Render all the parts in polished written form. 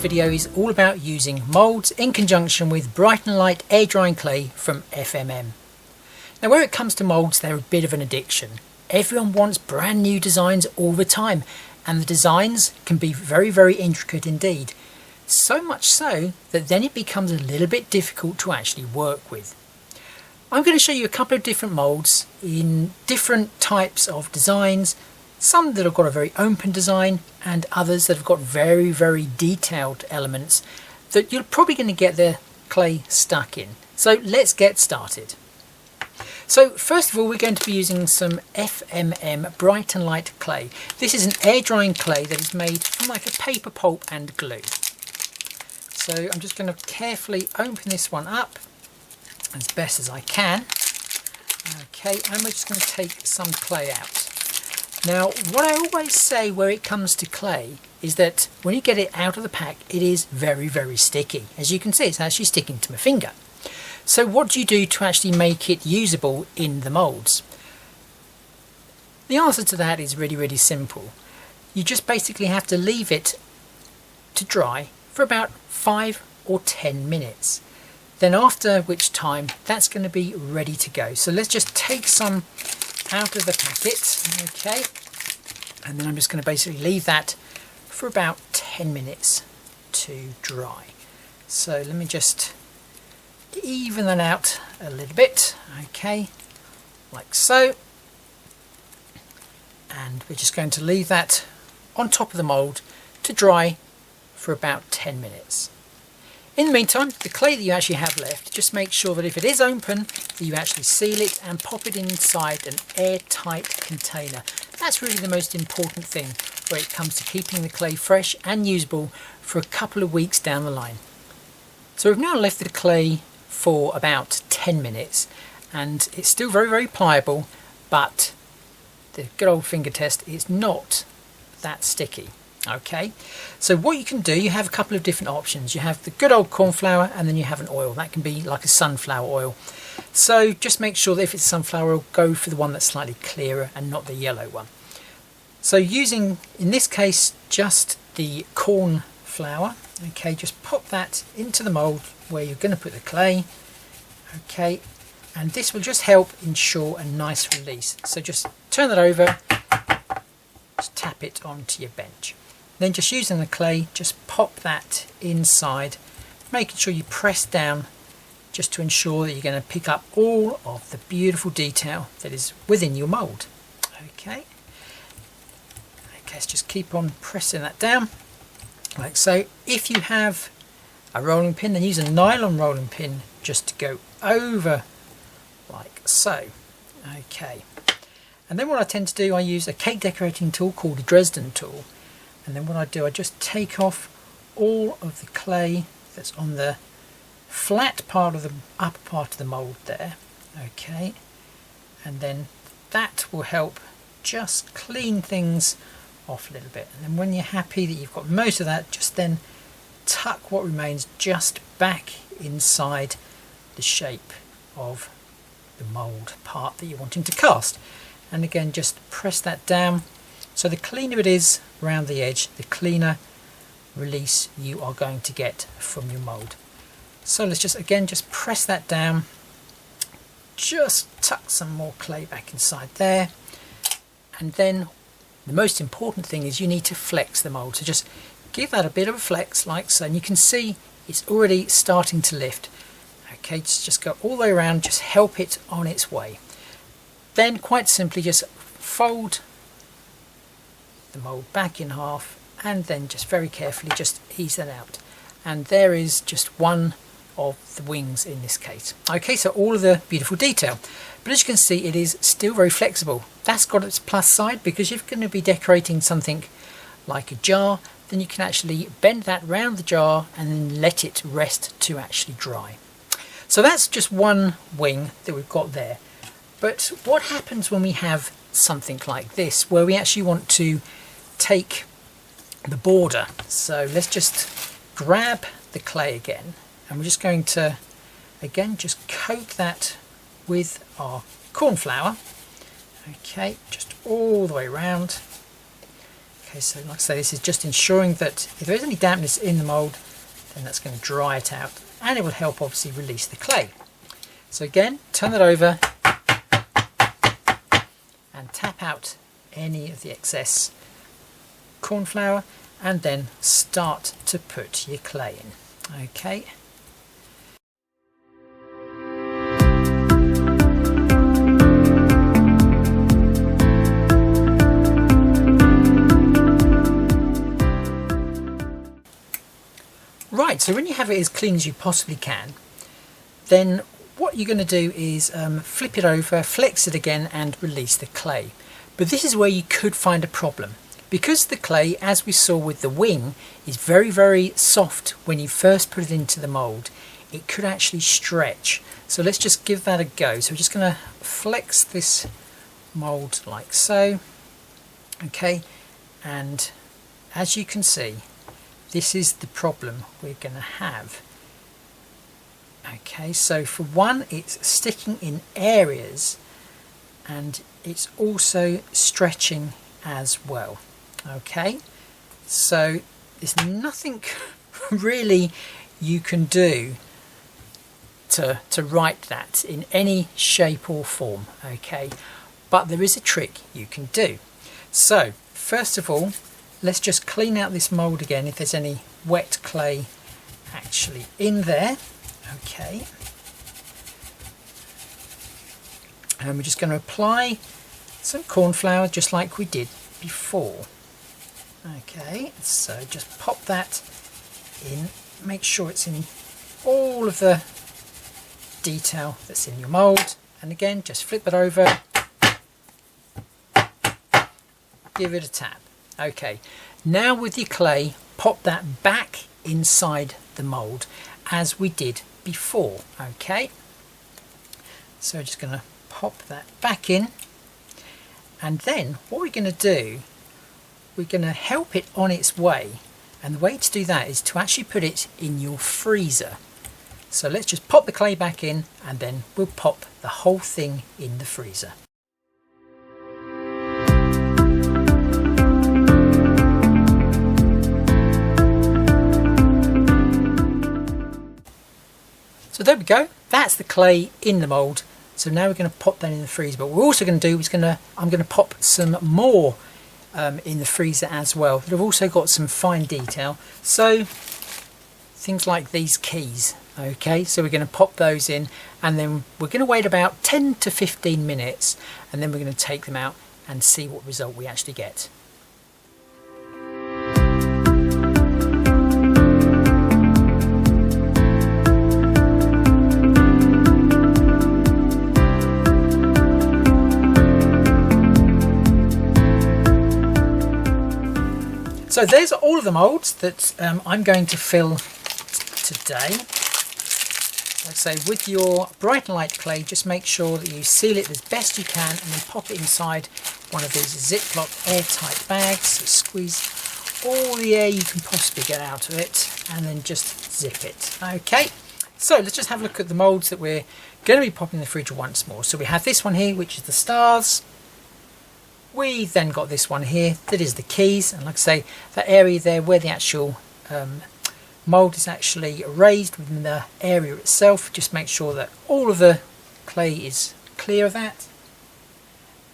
video is all about using moulds in conjunction with Bright and Light air drying clay from FMM. Now where it comes to moulds, they're a bit of an addiction. Everyone wants brand new designs all the time, and the designs can be very intricate indeed. So much so that then it becomes a little bit difficult to actually work with. I'm going to show you a couple of different moulds in different types of designs. Some that have got a very open design and others that have got very detailed elements that you're probably going to get the clay stuck in. So let's get started. So first of all, we're going to be using some FMM Bright and Light clay. This is an air drying clay that is made from like a paper pulp and glue. So I'm just going to carefully open this one up as best as I can. Okay, and we're just going to take some clay out. Now, what I always say where it comes to clay is that when you get it out of the pack, it is very sticky. As you can see, it's actually sticking to my finger. So what do you do to actually make it usable in the moulds? The answer to that is really simple. You just basically have to leave it to dry for about 5 or 10 minutes. Then after which time, that's going to be ready to go. So let's just take some out of the packet, okay, and then I'm just going to basically leave that for about 10 minutes to dry. So let me just even that out a little bit, okay, like so, and we're just going to leave that on top of the mould to dry for about 10 minutes. In the meantime, the clay that you actually have left, just make sure that if it is open, that you actually seal it and pop it inside an airtight container. That's really the most important thing when it comes to keeping the clay fresh and usable for a couple of weeks down the line. So we've now left the clay for about 10 minutes and it's still very pliable, but the good old finger test is not that sticky. Okay, so what you can do, you have a couple of different options. You have the good old corn flour and then you have an oil. That can be like a sunflower oil. So just make sure that if it's sunflower oil, go for the one that's slightly clearer and not the yellow one. So using, in this case, just the corn flour, okay, just pop that into the mould where you're going to put the clay, okay, and this will just help ensure a nice release. So just turn that over, just tap it onto your bench. Then just using the clay, just pop that inside, making sure you press down just to ensure that you're going to pick up all of the beautiful detail that is within your mould. Okay, let's just keep on pressing that down like so. If you have a rolling pin, then use a nylon rolling pin just to go over like so. Okay, and then what I tend to do, I use a cake decorating tool called a Dresden tool. And then what I do, I just take off all of the clay that's on the flat part of the upper part of the mould there, okay, and then that will help just clean things off a little bit. And then when you're happy that you've got most of that, just then tuck what remains just back inside the shape of the mould part that you're wanting to cast. And again, just press that down. So the cleaner it is around the edge, the cleaner release you are going to get from your mould. So let's just press that down, just tuck some more clay back inside there, and then the most important thing is you need to flex the mould. So just give that a bit of a flex like so, and you can see it's already starting to lift. Okay, just go all the way around, just help it on its way. Then quite simply just fold the mould back in half and then just very carefully just ease that out, and there is just one of the wings in this case. Okay, so all of the beautiful detail, but as you can see it is still very flexible. That's got its plus side, because if you're going to be decorating something like a jar, then you can actually bend that round the jar and then let it rest to actually dry. So that's just one wing that we've got there. But what happens when we have something like this, where we actually want to take the border? So let's just grab the clay again, and we're just going to again just coat that with our corn flour. Okay, just all the way around. Okay, so like I say, this is just ensuring that if there is any dampness in the mould, then that's going to dry it out, and it will help obviously release the clay. So again, turn it over and tap out any of the excess corn flour, and then start to put your clay in. Okay. Right, so when you have it as clean as you possibly can, then what you're going to do is flip it over, flex it again, and release the clay. But this is where you could find a problem. Because the clay, as we saw with the wing, is very, very soft when you first put it into the mould, it could actually stretch. So let's just give that a go. So we're just going to flex this mould like so. Okay, and as you can see, this is the problem we're going to have. Okay, so for one, it's sticking in areas, and it's also stretching as well. Okay, so there's nothing really you can do to right that in any shape or form. Okay, but there is a trick you can do. So first of all, let's just clean out this mould again if there's any wet clay actually in there. Okay, and we're just going to apply some corn flour just like we did before. Okay, so just pop that in, make sure it's in all of the detail that's in your mould, and again just flip it over, give it a tap. Okay, now with your clay, pop that back inside the mould as we did before. Okay, so just going to pop that back in, and then what we're going to do, we're going to help it on its way, and the way to do that is to actually put it in your freezer. So let's just pop the clay back in, and then we'll pop the whole thing in the freezer. So there we go, that's the clay in the mould. So now we're going to pop that in the freezer, but what we're also going to do is I'm going to pop some more in the freezer as well. They've also got some fine detail, so things like these keys. Okay, so we're going to pop those in, and then we're going to wait about 10 to 15 minutes, and then we're going to take them out and see what result we actually get. So there's all of the moulds that I'm going to fill today. Like I say, with your bright and light clay, just make sure that you seal it as best you can, and then pop it inside one of these Ziploc airtight bags. So squeeze all the air you can possibly get out of it, and then just zip it. Okay, so let's just have a look at the moulds that we're going to be popping in the fridge once more. So we have this one here, which is the stars. We then got this one here, that is the keys, and like I say, that area there where the actual mould is actually raised within the area itself, just make sure that all of the clay is clear of that.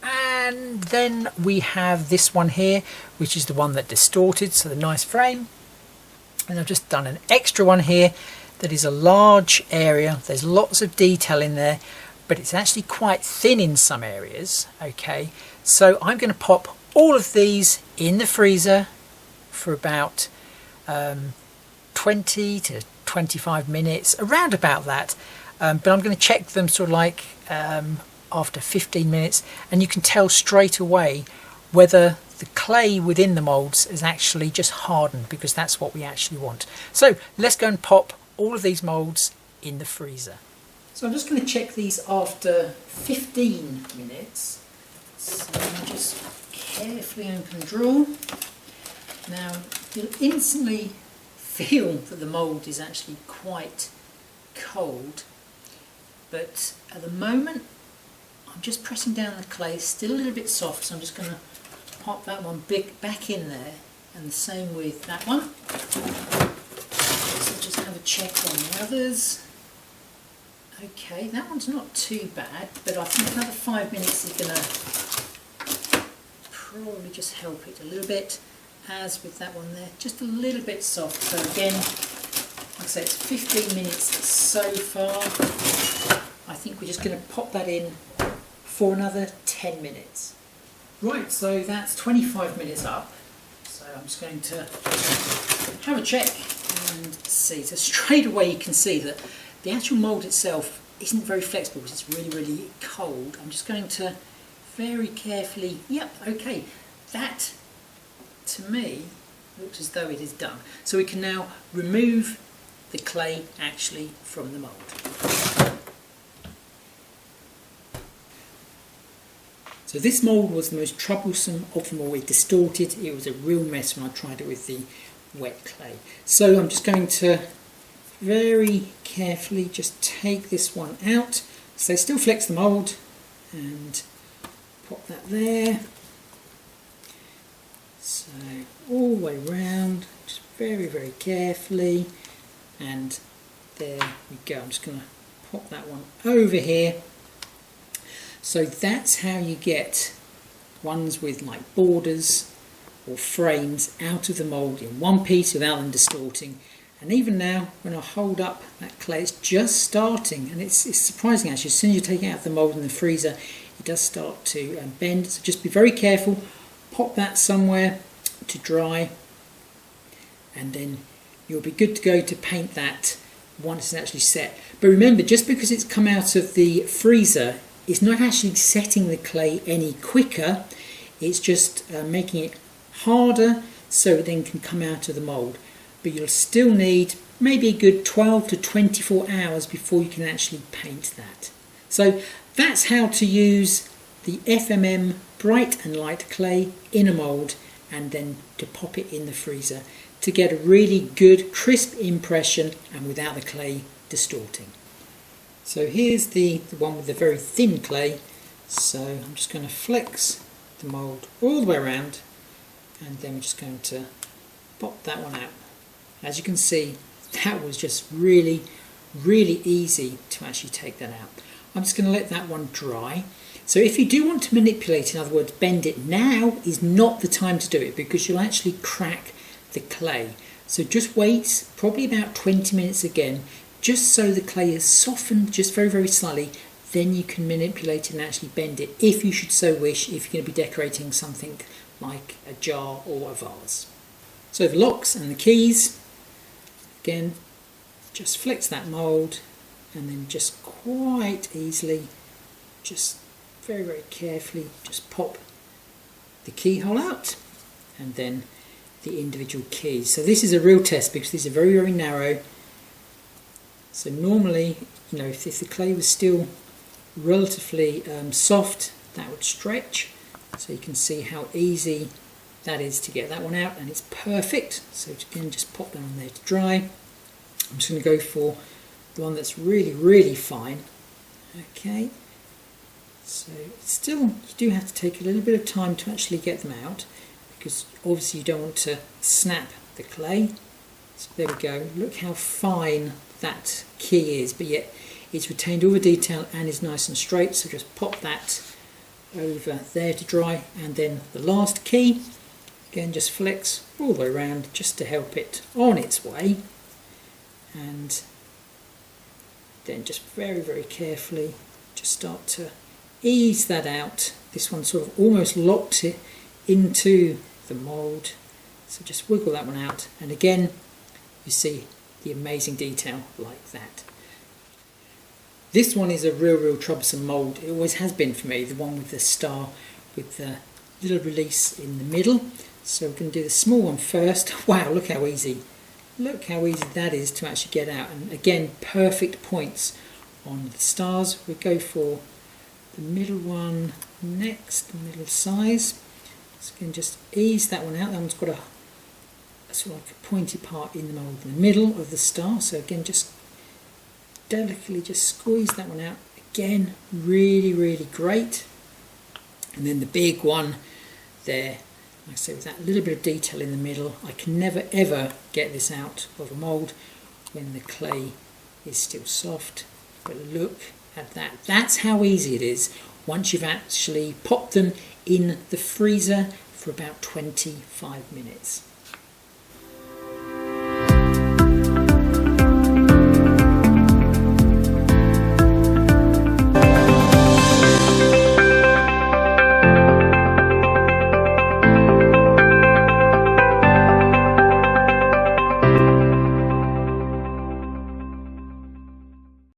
And then we have this one here, which is the one that distorted, so the nice frame. And I've just done an extra one here that is a large area. There's lots of detail in there, but it's actually quite thin in some areas. Okay, so I'm going to pop all of these in the freezer for about 20 to 25 minutes, around about that, but I'm going to check them sort of like after 15 minutes, and you can tell straight away whether the clay within the moulds is actually just hardened, because that's what we actually want. So let's go and pop all of these moulds in the freezer. So I'm just going to check these after 15 minutes. So I'll just carefully open the drawer. Now you'll instantly feel that the mould is actually quite cold, but at the moment I'm just pressing down the clay, still a little bit soft, so I'm just going to pop that one back in there, and the same with that one. So just have a check on the others. Okay, that one's not too bad, but I think another 5 minutes is going to probably just help it a little bit, as with that one there, just a little bit soft. So again, like I say, it's 15 minutes so far. I think we're just going to pop that in for another 10 minutes. Right, so that's 25 minutes up. So I'm just going to have a check and see. So straight away you can see that the actual mould itself isn't very flexible because it's really, really cold. I'm just going to very carefully, yep, okay, that to me looks as though it is done. So we can now remove the clay actually from the mould. So this mould was the most troublesome of them all. It distorted, it was a real mess when I tried it with the wet clay. So I'm just going to very carefully just take this one out. So still flex the mould and pop that there. So all the way round, just very, very carefully, and there we go. I'm just going to pop that one over here. So that's how you get ones with like borders or frames out of the mould in one piece without them distorting. And even now, when I hold up that clay, it's just starting, and it's surprising actually. As soon as you take it out of the mould in the freezer, it does start to bend. So just be very careful. Pop that somewhere to dry, and then you'll be good to go to paint that once it's actually set. But remember, just because it's come out of the freezer, it's not actually setting the clay any quicker. It's just making it harder so it then can come out of the mould. But you'll still need maybe a good 12 to 24 hours before you can actually paint that. So that's how to use the FMM bright and light clay in a mould, and then to pop it in the freezer to get a really good crisp impression and without the clay distorting. So here's the one with the very thin clay. So I'm just going to flex the mould all the way around, and then we're just going to pop that one out. As you can see, that was just really, really easy to actually take that out. I'm just going to let that one dry. So if you do want to manipulate, in other words bend it, now is not the time to do it, because you'll actually crack the clay. So just wait probably about 20 minutes again, just so the clay is softened just very, very slightly. Then you can manipulate it and actually bend it, if you should so wish, if you're going to be decorating something like a jar or a vase. So the locks and the keys, again, just flex that mould, and then just quite easily, just very, very carefully, just pop the keyhole out, and then the individual keys. So this is a real test because these are very, very narrow. So normally, you know, if the clay was still relatively soft, that would stretch. So you can see how easy that is to get that one out, and it's perfect. So again, just pop that on there to dry. I'm just going to go for the one that's really, really fine. Okay, so still you do have to take a little bit of time to actually get them out, because obviously you don't want to snap the clay. So there we go, look how fine that key is, but yet it's retained all the detail and is nice and straight. So just pop that over there to dry, and then the last key, again just flex all the way around just to help it on its way, and then just very, very carefully just start to ease that out. This one sort of almost locked it into the mould, so just wiggle that one out, and again you see the amazing detail like that. This one is a real, real troublesome mould. It always has been for me, the one with the star with the little release in the middle. So we're going to do the small one first. Wow, look how easy. Look how easy that is to actually get out. And again, perfect points on the stars. We go for the middle one next, the middle size. So again, just ease that one out. That one's got a sort of like a pointy part in the mould in the middle of the star. So again, just delicately just squeeze that one out. Again, really, really great. And then the big one there, Like I say, with that little bit of detail in the middle, I can never ever get this out of a mould when the clay is still soft. But look at that. That's how easy it is once you've actually popped them in the freezer for about 25 minutes.